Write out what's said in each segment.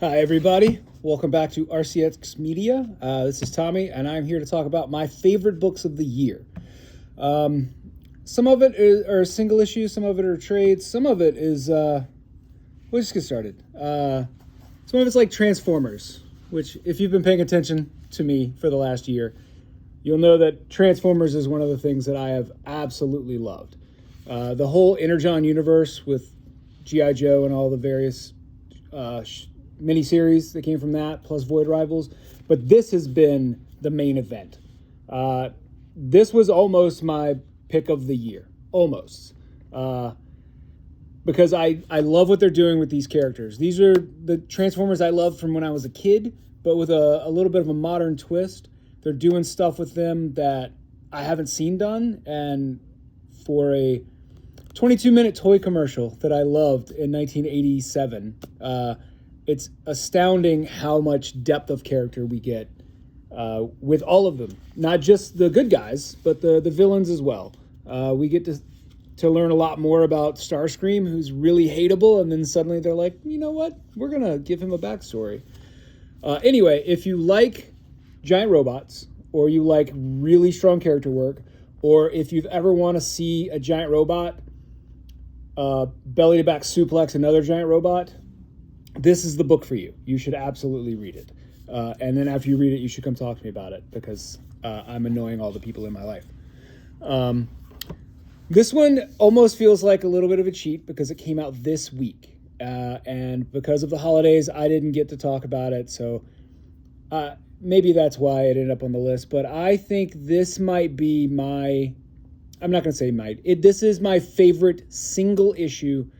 Hi, everybody. Welcome back to RCX Media. This is Tommy, and I'm here to talk about my favorite books of the year. Um, some of it are single issues, some of it are trades, some of it is. We'll just get started. Some of it's like Transformers, which, if you've been paying attention to me for the last year, you'll know that Transformers is one of the things that I have absolutely loved. The whole Energon universe with G.I. Joe and all the various miniseries that came from that, plus Void Rivals. But this has been the main event. This was almost my pick of the year. Almost. Because I love what they're doing with these characters. These are the Transformers I loved from when I was a kid, but with a little bit of a modern twist. They're doing stuff with them that I haven't seen done, and for a 22-minute toy commercial that I loved in 1987, it's astounding how much depth of character we get with all of them. Not just the good guys, but the villains as well. We get to learn a lot more about Starscream, who's really hateable, and then suddenly they're like, you know what? We're going to give him a backstory. Anyway, if you like giant robots, or you like really strong character work, or if you've ever want to see a giant robot belly to back suplex another giant robot, this is the book for you. You should absolutely read it. And then after you read it, you should come talk to me about it, because I'm annoying all the people in my life. This one almost feels like a little bit of a cheat because it came out this week. And because of the holidays, I didn't get to talk about it. So maybe that's why it ended up on the list. But I think this might be I'm not going to say might. This is my favorite single issue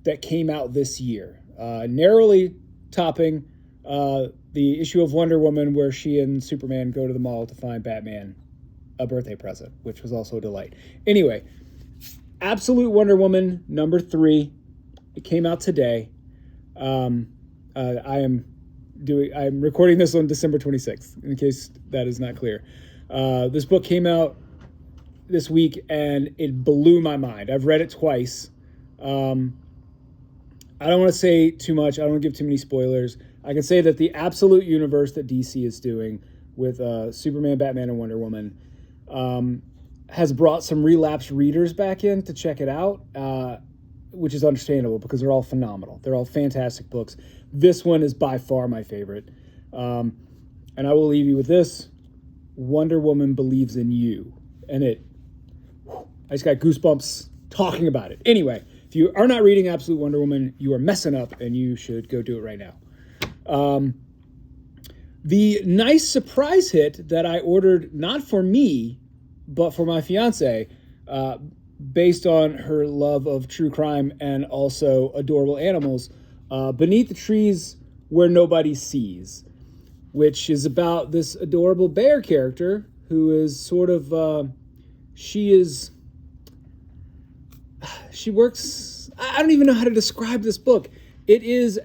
that came out this year. Narrowly topping the issue of Wonder Woman where she and Superman go to the mall to find Batman a birthday present, which was also a delight. Anyway, Absolute Wonder Woman #3. It came out today. I'm recording this on December 26th, in case that is not clear. This book came out this week, and it blew my mind. I've read it twice. I don't want to say too much. I don't want to give too many spoilers. I can say that the Absolute universe that DC is doing with Superman, Batman, and Wonder Woman has brought some relapsed readers back in to check it out, which is understandable because they're all phenomenal. They're all fantastic books. This one is by far my favorite. And I will leave you with this. Wonder Woman believes in you. And I just got goosebumps talking about it. Anyway, if you are not reading Absolute Wonder Woman, you are messing up, and you should go do it right now. The nice surprise hit that I ordered, not for me, but for my fiance, based on her love of true crime and also adorable animals, Beneath the Trees Where Nobody Sees, which is about this adorable bear character who is sort of, she works, I don't even know how to describe this book. It is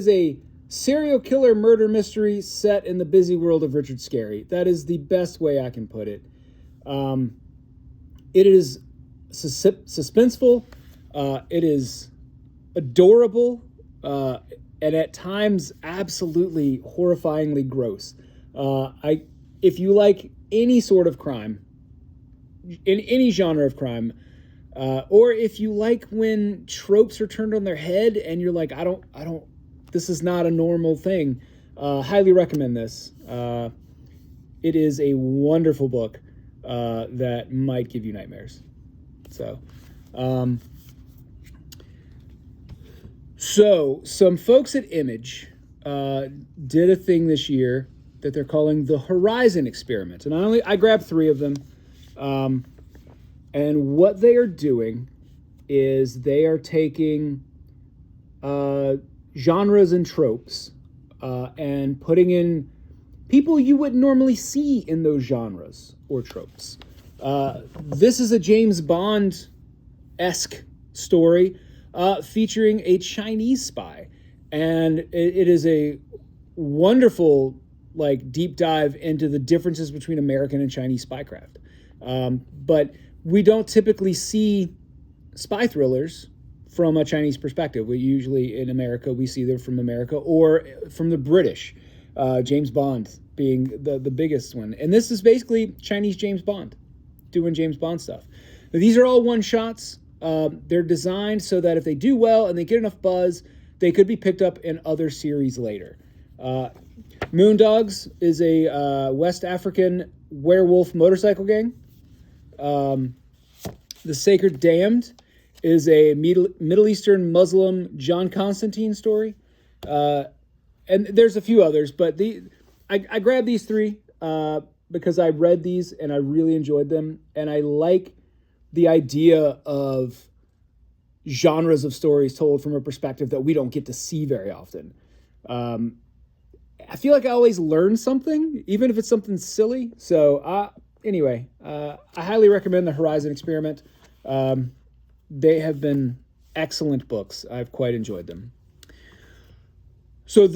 a serial killer murder mystery set in the busy world of Richard Scarry. That is the best way I can put it. It is suspenseful. It is adorable, and at times absolutely horrifyingly gross. If you like any sort of crime, in any genre of crime, or if you like when tropes are turned on their head and you're like, I don't, this is not a normal thing, highly recommend this. It is a wonderful book that might give you nightmares. So some folks at Image did a thing this year that they're calling the Horizon Experiment, and I grabbed 3 of them. And what they are doing is they are taking genres and tropes and putting in people you wouldn't normally see in those genres or tropes. This is a James Bond-esque story featuring a Chinese spy. And it is a wonderful deep dive into the differences between American and Chinese spycraft. But we don't typically see spy thrillers from a Chinese perspective. We usually in America, we see them from America or from the British, James Bond being the biggest one. And this is basically Chinese James Bond doing James Bond stuff. Now, these are all one-shots. They're designed so that if they do well and they get enough buzz, they could be picked up in other series later. Moondogs is a West African werewolf motorcycle gang. The Sacred Damned is a Middle Eastern Muslim John Constantine story. And there's a few others, but I grabbed these three because I read these and I really enjoyed them. And I like the idea of genres of stories told from a perspective that we don't get to see very often. I feel like I always learn something, even if it's something silly. So anyway, I highly recommend the Horizon Experiment. They have been excellent books. I've quite enjoyed them. So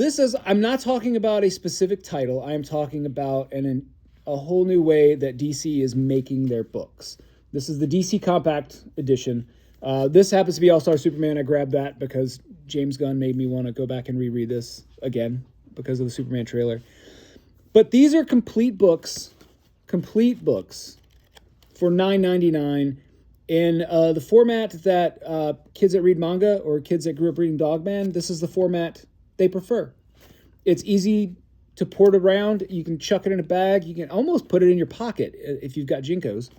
I'm not talking about a specific title. I am talking about a whole new way that DC is making their books. This is the DC Compact Edition. This happens to be All-Star Superman. I grabbed that because James Gunn made me want to go back and reread this again because of the Superman trailer. But these are complete books for $9.99 in the format that kids that read manga or kids that grew up reading Dogman, this is the format they prefer. It's easy to port around. You can chuck it in a bag. You can almost put it in your pocket if you've got Jinkos.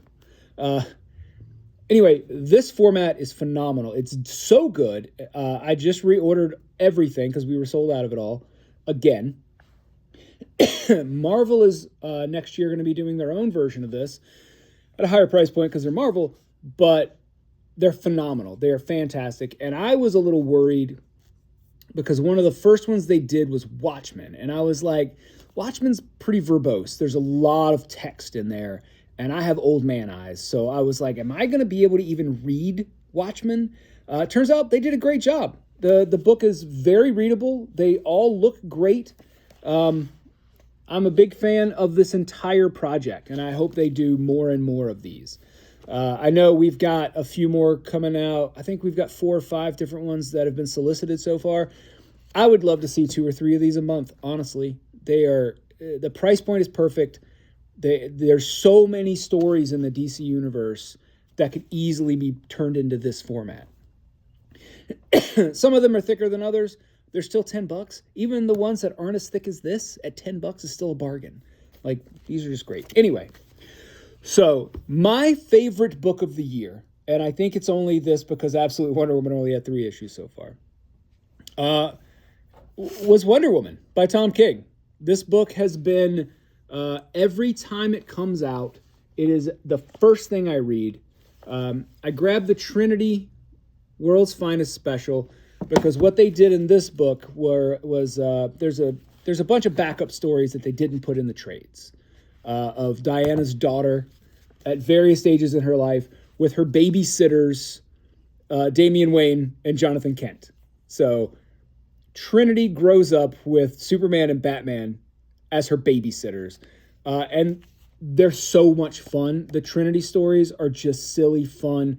Anyway, this format is phenomenal. It's so good. I just reordered everything because we were sold out of it all again. Marvel is next year going to be doing their own version of this at a higher price point because they're Marvel, but they're phenomenal. They are fantastic. And I was a little worried because one of the first ones they did was Watchmen. And I was like, Watchmen's pretty verbose. There's a lot of text in there. And I have old man eyes. So I was like, am I going to be able to even read Watchmen? Turns out they did a great job. The book is very readable. They all look great. I'm a big fan of this entire project, and I hope they do more and more of these. I know we've got a few more coming out. I think we've got 4 or 5 different ones that have been solicited so far. I would love to see 2 or 3 of these a month, honestly. The price point is perfect. There's so many stories in the DC universe that could easily be turned into this format. Some of them are thicker than others. They're still $10. Even the ones that aren't as thick as this at $10 is still a bargain. Like, these are just great. Anyway, so my favorite book of the year, and I think it's only this because Absolute Wonder Woman only had 3 issues so far, was Wonder Woman by Tom King. This book has been, every time it comes out, it is the first thing I read. I grabbed the Trinity World's Finest Special because what they did in this book was there's a bunch of backup stories that they didn't put in the trades of Diana's daughter at various stages in her life with her babysitters, Damian Wayne and Jonathan Kent. So Trinity grows up with Superman and Batman as her babysitters. And they're so much fun. The Trinity stories are just silly fun,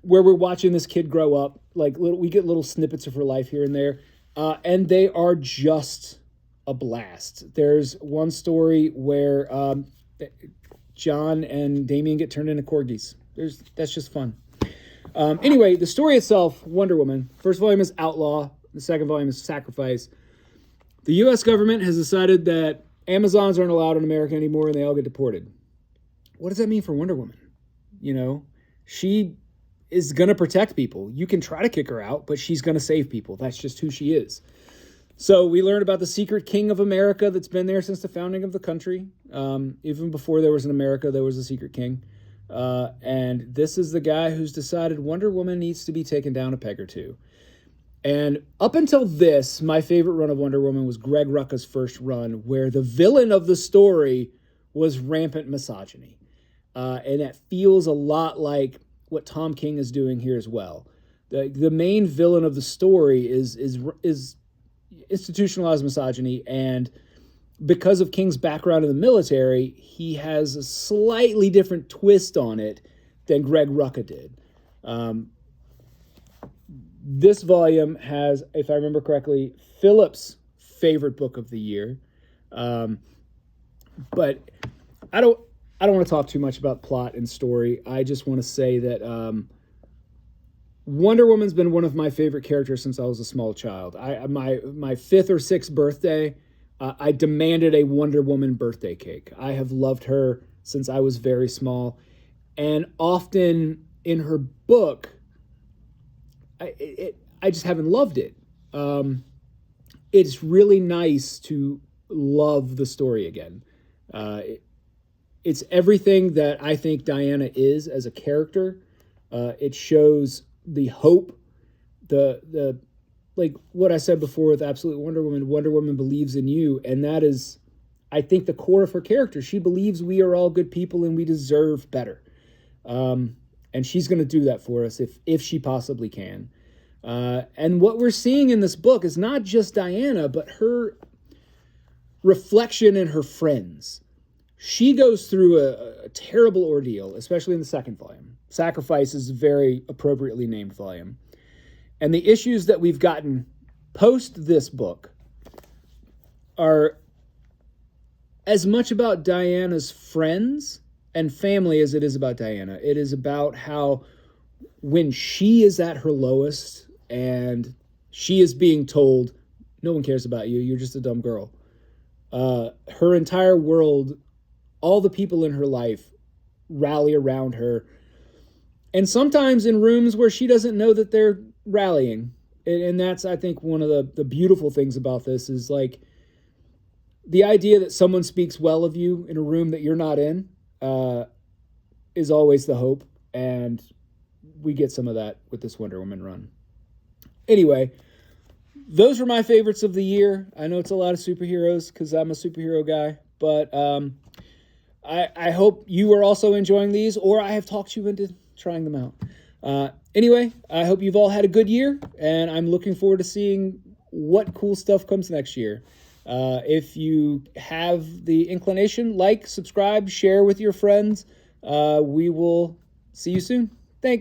where we're watching this kid grow up. Like we get little snippets of her life here and there. And they are just a blast. There's one story where John and Damian get turned into corgis. That's just fun. Anyway, the story itself, Wonder Woman. First volume is Outlaw. The second volume is Sacrifice. The U.S. government has decided that Amazons aren't allowed in America anymore and they all get deported. What does that mean for Wonder Woman? You know, she is going to protect people. You can try to kick her out, but she's going to save people. That's just who she is. So we learned about the secret king of America that's been there since the founding of the country. Even before there was an America, there was a secret king. And this is the guy who's decided Wonder Woman needs to be taken down a peg or two. And up until this, my favorite run of Wonder Woman was Greg Rucka's first run, where the villain of the story was rampant misogyny. And that feels a lot like what Tom King is doing here as well. The main villain of the story is institutionalized misogyny, and because of King's background in the military, he has a slightly different twist on it than Greg Rucka did. This volume has, if I remember correctly, Philip's favorite book of the year. But I don't want to talk too much about plot and story. I just want to say that Wonder Woman's been one of my favorite characters since I was a small child. My fifth or sixth birthday, I demanded a Wonder Woman birthday cake. I have loved her since I was very small, and often in her book, I just haven't loved it. It's really nice to love the story again. It's everything that I think Diana is as a character. It shows the hope, the like what I said before with Absolute Wonder Woman. Wonder Woman believes in you, and that is, I think, the core of her character. She believes we are all good people and we deserve better. And she's going to do that for us if she possibly can. And what we're seeing in this book is not just Diana, but her reflection in her friends. She goes through a terrible ordeal, especially in the second volume. Sacrifice is a very appropriately named volume. And the issues that we've gotten post this book are as much about Diana's friends and family as it is about Diana. It is about how when she is at her lowest and she is being told, no one cares about you, you're just a dumb girl. Her entire world, all the people in her life rally around her. And sometimes in rooms where she doesn't know that they're rallying. And that's, I think, one of the beautiful things about this is like the idea that someone speaks well of you in a room that you're not in is always the hope. And we get some of that with this Wonder Woman run. Anyway, those were my favorites of the year. I know it's a lot of superheroes because I'm a superhero guy, but I hope you are also enjoying these, or I have talked you into trying them out. Anyway, I hope you've all had a good year, and I'm looking forward to seeing what cool stuff comes next year. If you have the inclination, like, subscribe, share with your friends. We will see you soon.